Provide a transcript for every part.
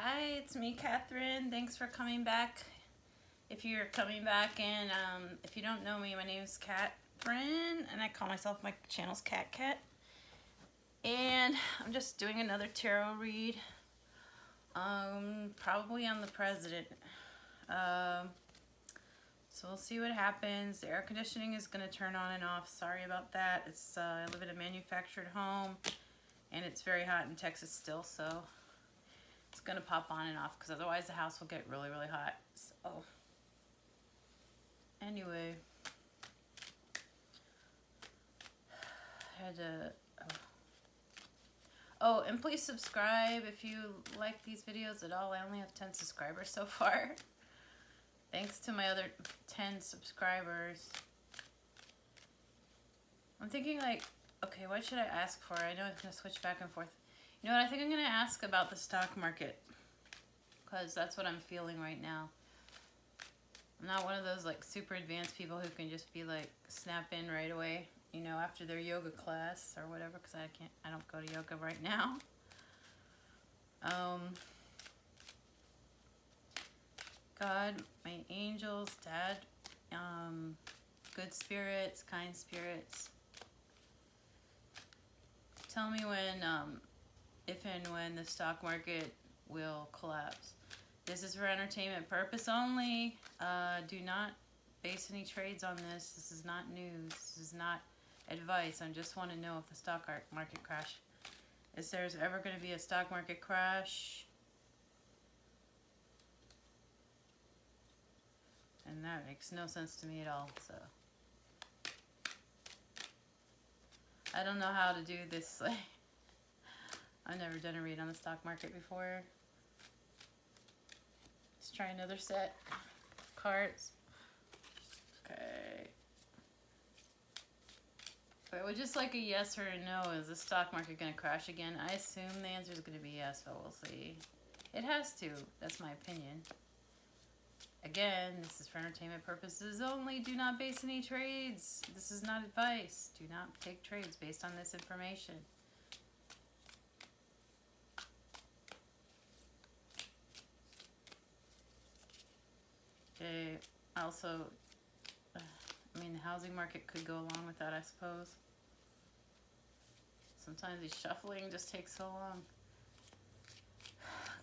Hi, it's me, Catherine. Thanks for coming back. If you're coming back, and if you don't know me, my name is Catherine, and I call myself, my channel's Cat Cat. And I'm just doing another tarot read, probably on the president. So we'll see what happens. The air conditioning is going to turn on and off. Sorry about that. I live in a manufactured home, and it's very hot in Texas still, so it's going to pop on and off because otherwise the house will get really, really hot. So anyway, I had to... Oh, and please subscribe if you like these videos at all. I only have 10 subscribers so far. Thanks to my other 10 subscribers. I'm thinking like, okay, what should I ask for? I know I'm going to switch back and forth. You know what? I think I'm going to ask about the stock market, because that's what I'm feeling right now. I'm not one of those like super advanced people who can just be like snap in right away, you know, after their yoga class or whatever, because I don't go to yoga right now. God, my angels, Dad, good spirits, kind spirits. Tell me when, if and when the stock market will collapse. This is for entertainment purpose only. Do not base any trades on this. This is not news. This is not advice. I just want to know if the stock market crash. Is there's ever going to be a stock market crash? And that makes no sense to me at all, so. I don't know how to do this. Like, I've never done a read on the stock market before. Let's try another set of cards. Okay. But it would just like a yes or a no. Is the stock market going to crash again? I assume the answer is going to be yes, but we'll see. It has to. That's my opinion. Again, this is for entertainment purposes only. Do not base any trades. This is not advice. Do not take trades based on this information. Okay, also, I mean, the housing market could go along with that, I suppose. Sometimes these shuffling just takes so long.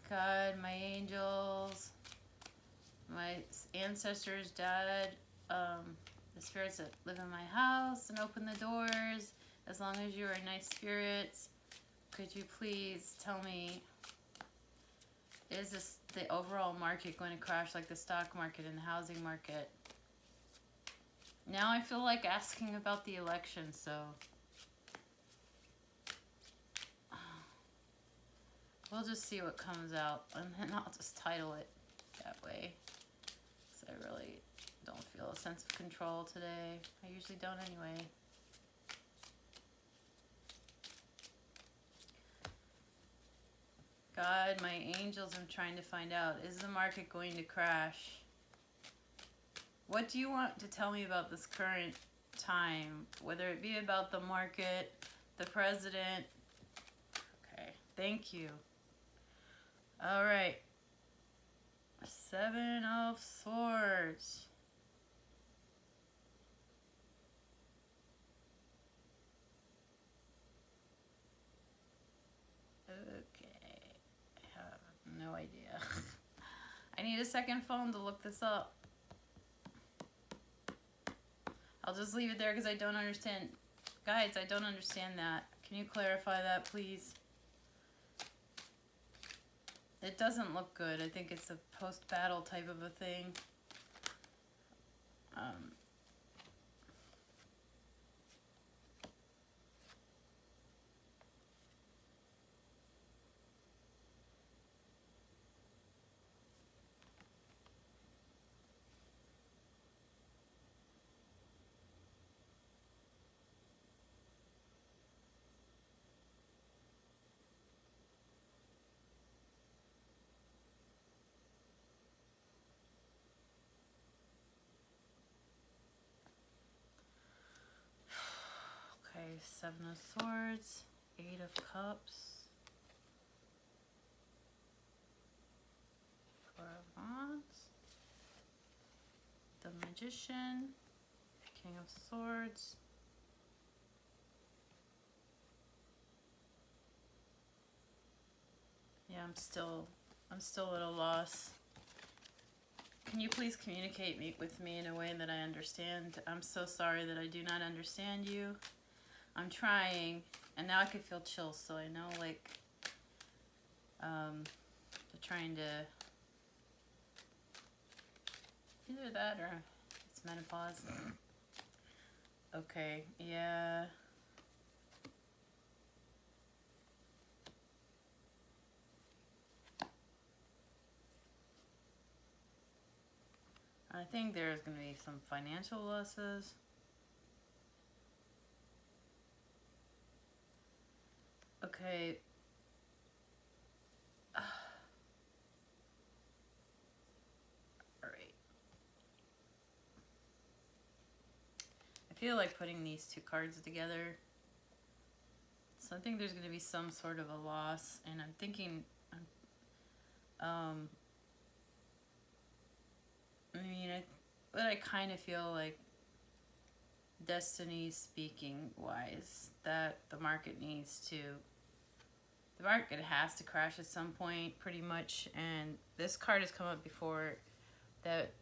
God, my angels, my ancestors, Dad, the spirits that live in my house and open the doors, as long as you are nice spirits, could you please tell me, is this the overall market going to crash like the stock market and the housing market? Now I feel like asking about the election, so we'll just see what comes out, and then I'll just title it that way, because I really don't feel a sense of control today. I usually don't anyway. God, my angels, I'm trying to find out, is the market going to crash? What do you want to tell me about this current time? Whether it be about the market, the president. Okay, thank you. All right. 7 of Swords. Okay. I have no idea. I need a second phone to look this up. I'll just leave it there because I don't understand. Guys, I don't understand that. Can you clarify that, please? It doesn't look good. I think it's a post-battle type of a thing. Okay, 7 of Swords, 8 of Cups. the Magician, King of Swords. Yeah, I'm still at a loss. Can you please communicate with me in a way that I understand? I'm so sorry that I do not understand you. I'm trying, and now I could feel chills, so I know, like, they're trying to, either that or it's menopause. Okay, yeah. I think there's going to be some financial losses. Okay. Alright. I feel like putting these two cards together. So I think there's going to be some sort of a loss. And I'm thinking, but I kind of feel like destiny speaking wise that the market has to crash at some point pretty much, and this card has come up before that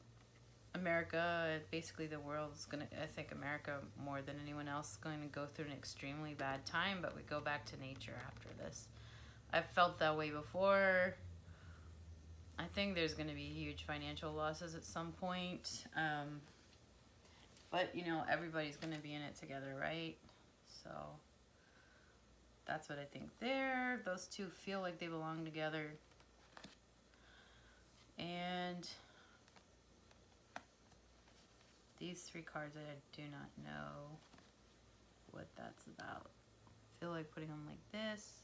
America, basically the world is gonna, I think America more than anyone else is going to go through an extremely bad time, but we go back to nature after this. I've felt that way before. I think there's going to be huge financial losses at some point. But, everybody's going to be in it together, right? So that's what I think there. Those two feel like they belong together. And these three cards, I do not know what that's about. I feel like putting them like this.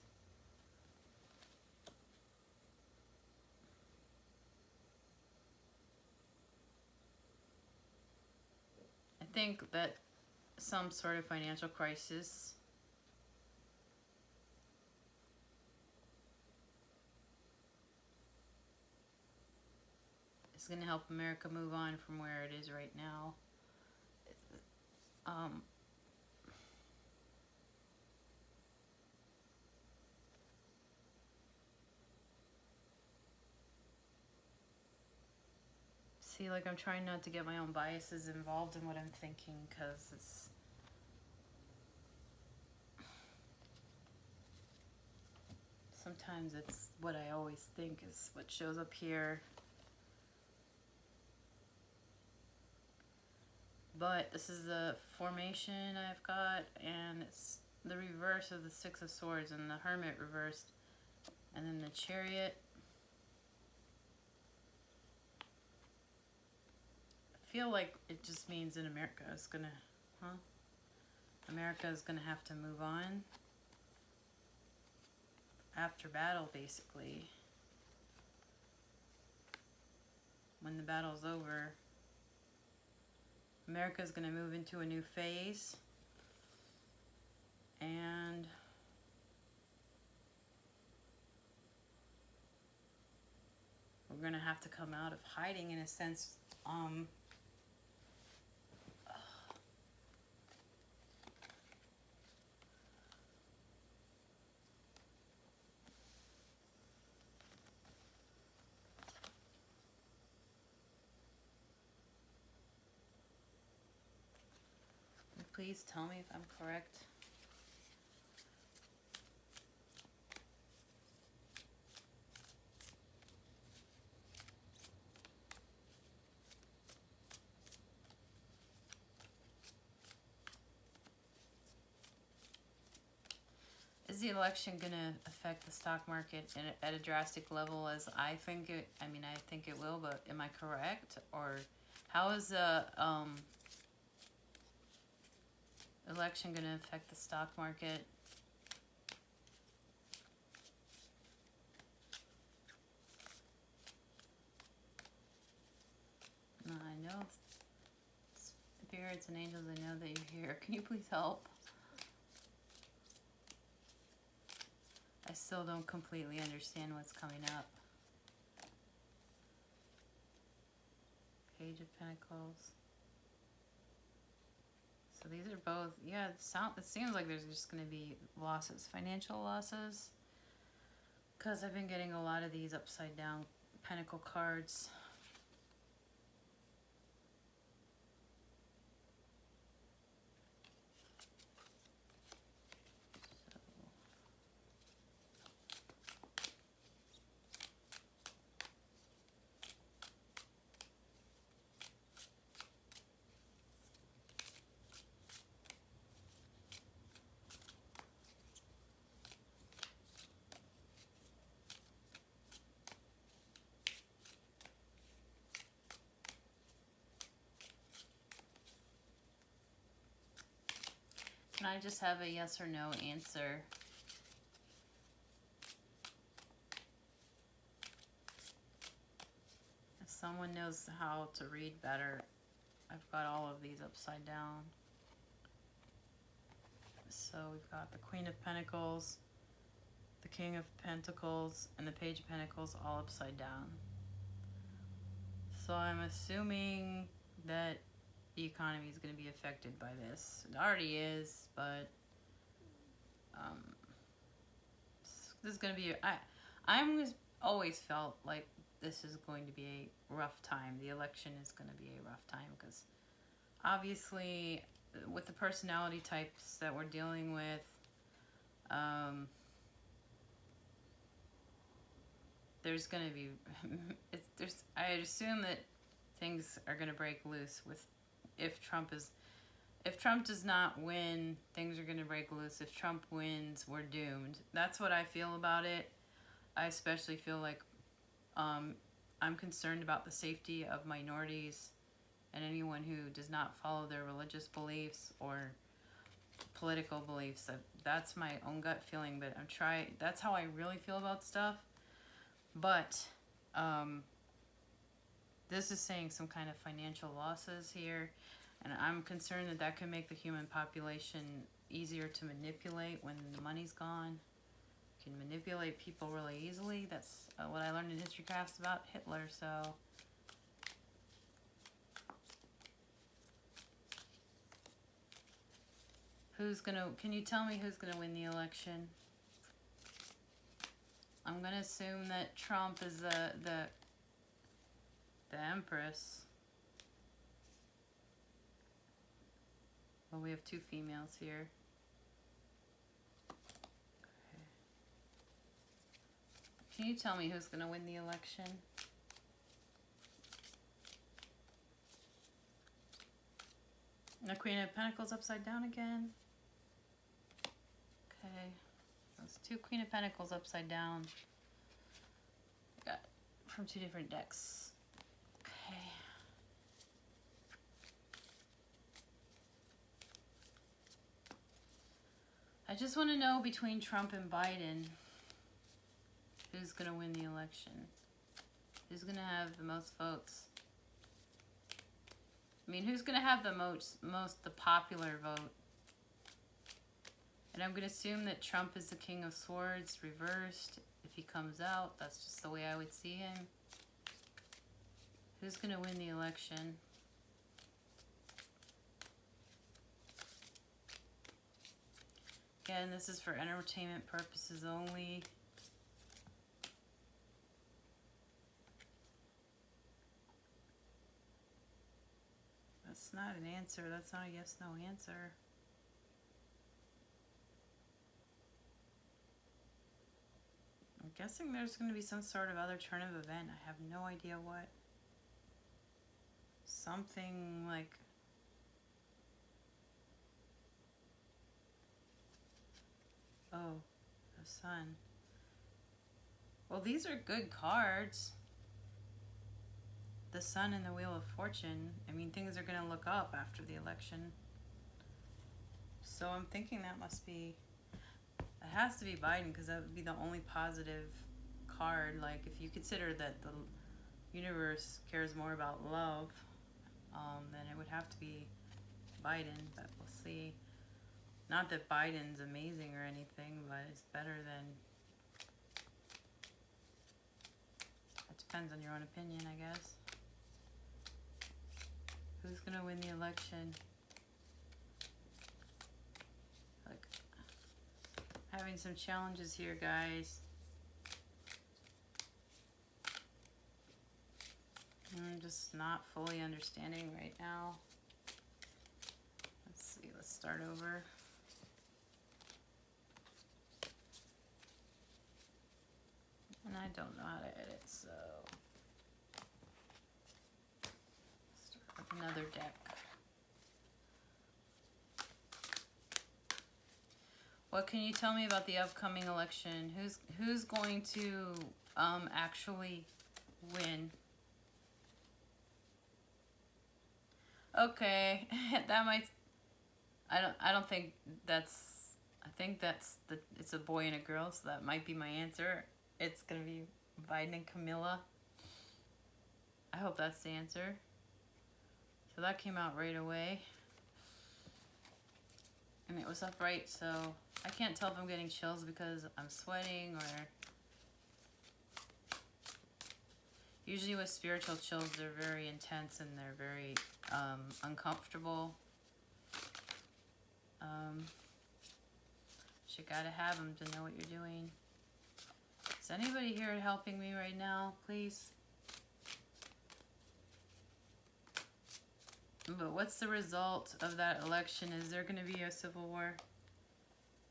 I think that some sort of financial crisis is going to help America move on from where it is right now. See, like, I'm trying not to get my own biases involved in what I'm thinking, because it's... Sometimes it's what I always think is what shows up here. But this is the formation I've got, and it's the reverse of the Six of Swords, and the Hermit reversed, and then the Chariot. I feel like it just means in America is gonna, America is gonna have to move on after battle, basically. When the battle's over, America's gonna move into a new phase, and we're gonna have to come out of hiding, in a sense. Please tell me if I'm correct. Is the election going to affect the stock market at a drastic level as I think it? I mean, I think it will, but am I correct? Or how is the election going to affect the stock market? No, I know. Spirits and angels, I know that you're here. Can you please help? I still don't completely understand what's coming up. Page of Pentacles. So these are both, yeah, it seems like there's just going to be losses, financial losses. Because I've been getting a lot of these upside down pentacle cards. Can I just have a yes or no answer? If someone knows how to read better, I've got all of these upside down. So we've got the Queen of Pentacles, the King of Pentacles, and the Page of Pentacles all upside down. So I'm assuming that the economy is going to be affected by this. It already is, but this is going to be... I'm always felt like this is going to be a rough time. The election is going to be a rough time because obviously with the personality types that we're dealing with, there's going to be... I assume that things are going to break loose with if Trump does not win, things are going to break loose. If Trump wins, we're doomed. That's what I feel about it. I especially feel like I'm concerned about the safety of minorities and anyone who does not follow their religious beliefs or political beliefs. That's my own gut feeling, but that's how I really feel about stuff. But this is saying some kind of financial losses here, and I'm concerned that that can make the human population easier to manipulate when the money's gone. You can manipulate people really easily. That's what I learned in history class about Hitler. So can you tell me who's gonna win the election? I'm gonna assume that Trump is the Empress. Well, we have two females here. Okay. Can you tell me who's gonna win the election? The Queen of Pentacles upside down again. Okay. Those two Queen of Pentacles upside down. Got from two different decks. Okay. I just want to know between Trump and Biden, who's going to win the election? Who's going to have the most votes? I mean, who's going to have the the popular vote? And I'm going to assume that Trump is the King of Swords reversed. If he comes out, that's just the way I would see him. Who's going to win the election? Again, this is for entertainment purposes only. That's not an answer. That's not a yes/no answer. I'm guessing there's going to be some sort of other turn of event. I have no idea what. Something like... Oh, the Sun. Well, these are good cards. The Sun and the Wheel of Fortune. I mean, things are going to look up after the election. So I'm thinking that must be... It has to be Biden because that would be the only positive card. Like, if you consider that the universe cares more about love, then it would have to be Biden, but we'll see. Not that Biden's amazing or anything, but it's better than... It depends on your own opinion, I guess. Who's gonna win the election? Like, having some challenges here, guys. I'm just not fully understanding right now. Let's see, let's start over. And I don't know how to edit, so start with another deck. What can you tell me about the upcoming election? Who's going to actually win? Okay, that might. I don't think that's. I think it's a boy and a girl, so that might be my answer. It's gonna be Biden and Camilla. I hope that's the answer. So that came out right away. And it was upright, so I can't tell if I'm getting chills because I'm sweating or... Usually with spiritual chills, they're very intense and they're very uncomfortable. You gotta have them to know what you're doing. Is anybody here helping me right now, please? But what's the result of that election? Is there going to be a civil war?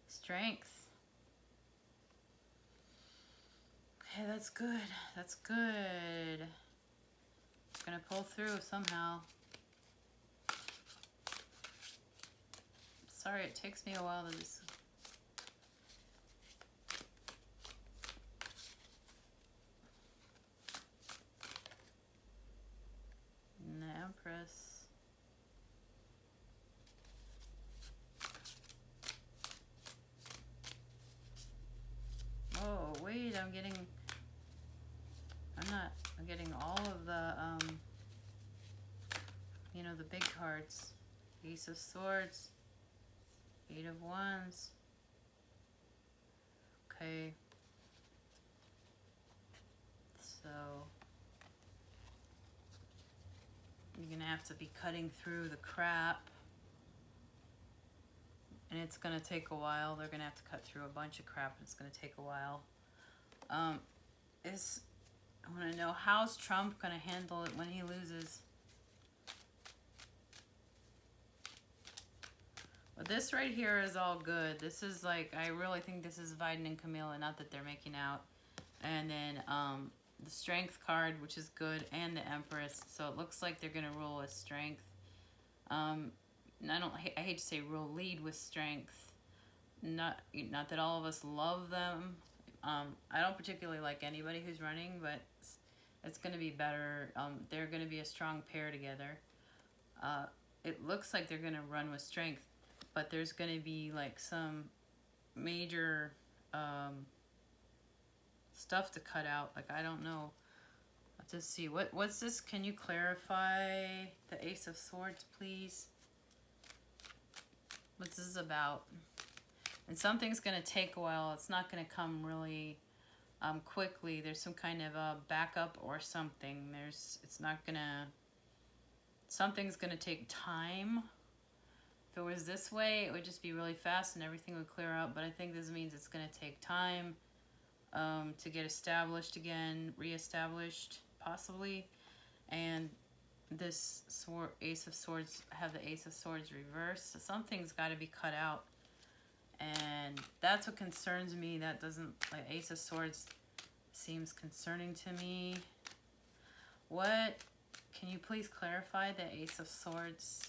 Strength. Okay, that's good. That's good. It's going to pull through somehow. Sorry, it takes me a while to just... And the Empress. Oh, wait, I'm getting all of the, you know, the big cards. Ace of Swords, Eight of Wands. Okay. So, you're gonna have to be cutting through the crap. And it's gonna take a while. They're gonna have to cut through a bunch of crap and it's gonna take a while. I wanna know, how's Trump gonna handle it when he loses? But this right here is all good. This is like, I really think this is Biden and Camilla, not that they're making out. And then the Strength card, which is good, and the Empress. So it looks like they're gonna rule with strength. And I hate to say rule, lead with strength. Not that all of us love them. I don't particularly like anybody who's running, but it's going to be better. They're going to be a strong pair together. It looks like they're going to run with strength, but there's going to be like some major stuff to cut out. Like, I don't know. Let's just see. What's this? Can you clarify the Ace of Swords, please? What's this about? And something's going to take a while. It's not going to come really quickly. There's some kind of a backup or something. Something's going to take time. If it was this way, it would just be really fast and everything would clear up. But I think this means it's going to take time to get established again, reestablished, possibly. And this Ace of Swords, have the Ace of Swords reversed. So something's got to be cut out. And that's what concerns me. That doesn't, like, Ace of Swords seems concerning to me. What, can you please clarify the Ace of Swords?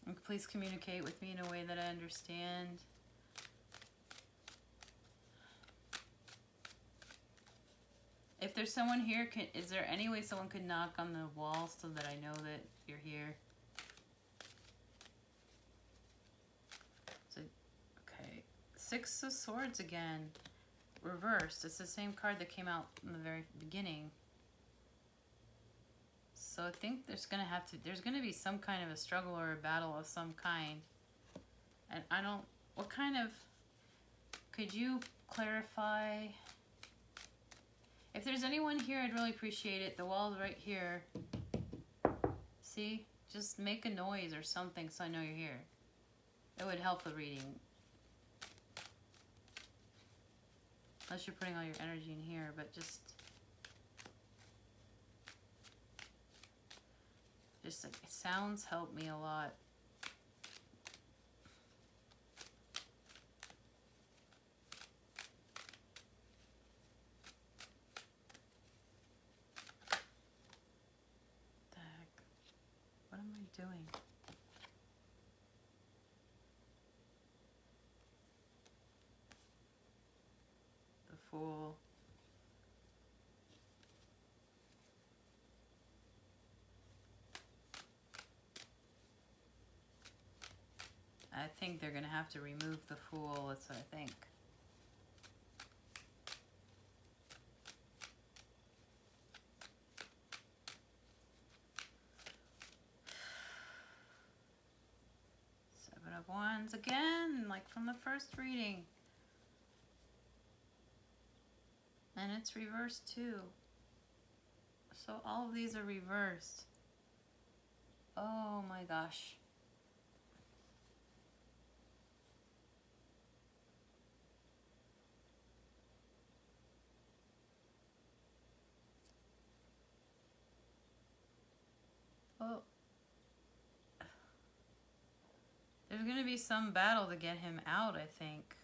And please communicate with me in a way that I understand. If there's someone here, is there any way someone could knock on the wall so that I know that you're here? So, okay. Six of Swords again. Reversed. It's the same card that came out in the very beginning. So I think there's gonna be some kind of a struggle or a battle of some kind. And I don't, what kind of, could you clarify. If there's anyone here, I'd really appreciate it. The wall's right here. See? Just make a noise or something so I know you're here. It would help the reading. Unless you're putting all your energy in here, but just like, sounds help me a lot. The heck? What am I doing? The Fool. I think they're going to have to remove the Fool, that's what I think. Seven of Wands again, like from the first reading. And it's reversed too. So all of these are reversed. Oh my gosh. Oh. There's going to be some battle to get him out, I think.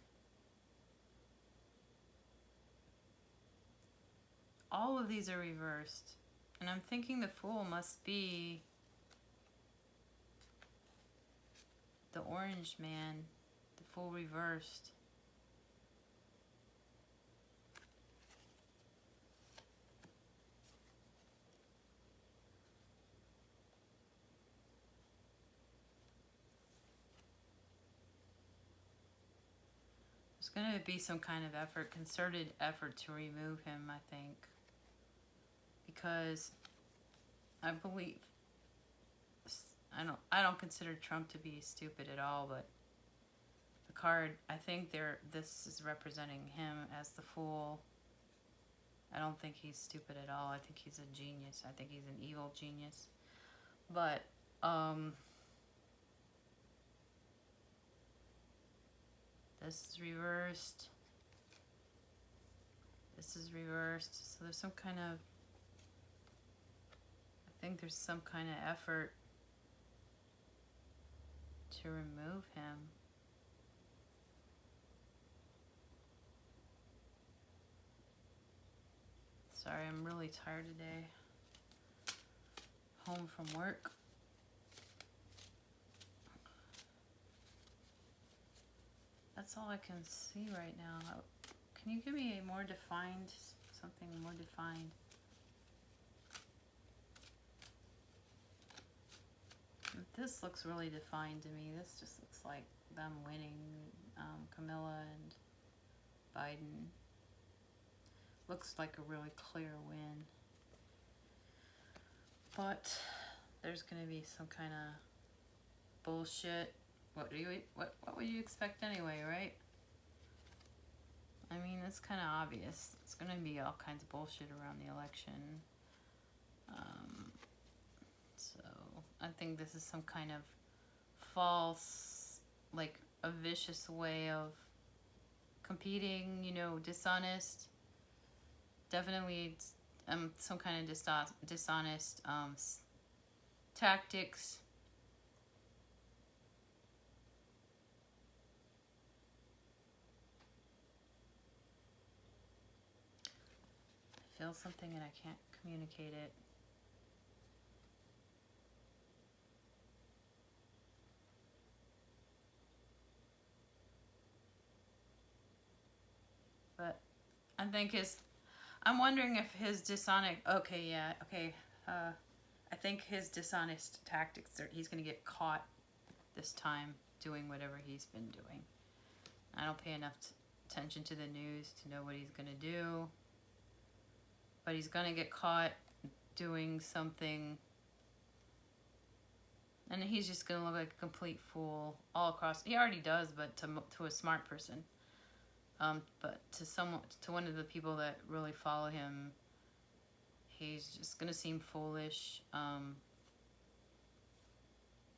All of these are reversed. And I'm thinking the Fool must be the Orange Man. The Fool reversed. There's going to be some kind of effort, concerted effort to remove him, I think. Because I believe, I don't consider Trump to be stupid at all, but the card, I think this is representing him as the Fool. I don't think he's stupid at all. I think he's a genius. I think he's an evil genius. But this is reversed. This is reversed. So there's some kind of, I think there's some kind of effort to remove him. Sorry, I'm really tired today. Home from work. That's all I can see right now. Can you give me a more defined, something more defined? This looks really defined to me. This just looks like them winning, Camilla and Biden. Looks like a really clear win. But there's going to be some kind of bullshit. What would you expect anyway, right? I mean, it's kind of obvious. It's going to be all kinds of bullshit around the election. So I think this is some kind of false, like a vicious way of competing, you know, dishonest. Definitely some kind of dishonest tactics. I feel something and I can't communicate it. But I think I'm wondering if his dishonest, I think his dishonest tactics, he's going to get caught this time doing whatever he's been doing. I don't pay enough attention to the news to know what he's going to do. But he's going to get caught doing something. And he's just going to look like a complete fool all across. He already does, but to a smart person. But to one of the people that really follow him, he's just gonna seem foolish.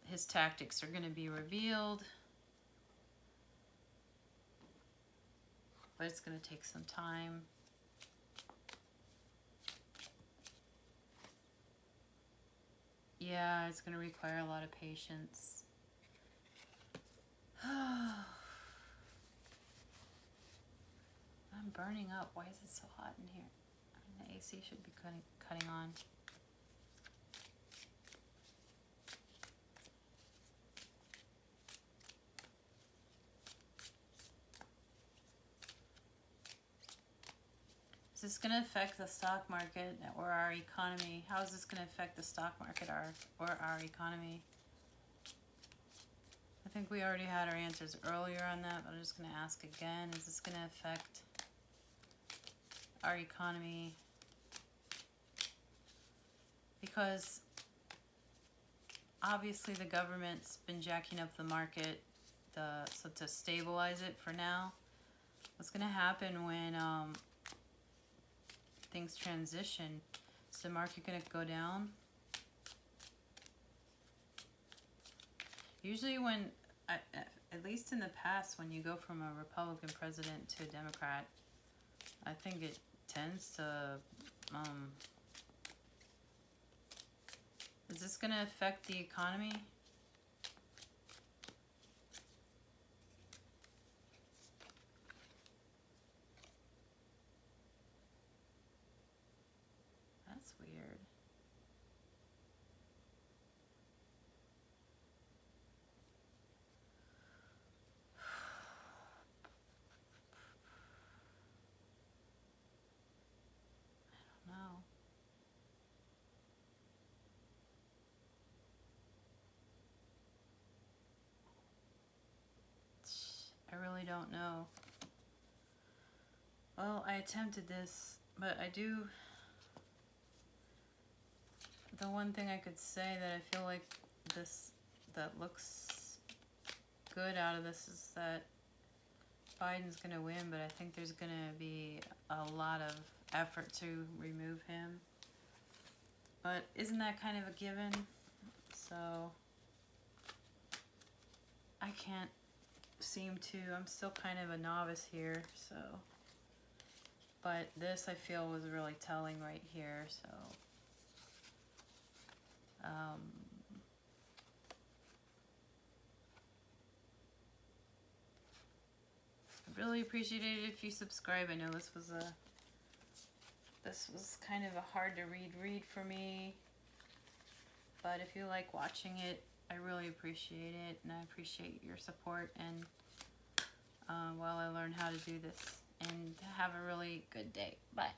His tactics are gonna be revealed, but it's gonna take some time. Yeah, it's gonna require a lot of patience. I'm burning up. Why is it so hot in here? I mean, the AC should be cutting on. Is this going to affect the stock market or our economy? How is this going to affect the stock market or our economy? I think we already had our answers earlier on that, but I'm just going to ask again. Is this going to affect our economy? Because obviously the government's been jacking up the market so to stabilize it for now. What's going to happen when things transition? Is the market going to go down? Usually when, at least in the past, when you go from a Republican president to a Democrat, I think it tends to, is this going to affect the economy? That's weird. I don't know. I really don't know. Well, I attempted this, but the one thing I could say that I feel like that looks good out of this is that Biden's going to win, but I think there's going to be a lot of effort to remove him. But isn't that kind of a given? So I can't seem to, I'm still kind of a novice here, so. But this I feel was really telling right here, so. I really appreciate it if you subscribe. I know this was kind of a hard to read for me, but if you like watching it, I really appreciate it, and I appreciate your support, and while I learn how to do this, and have a really good day. Bye.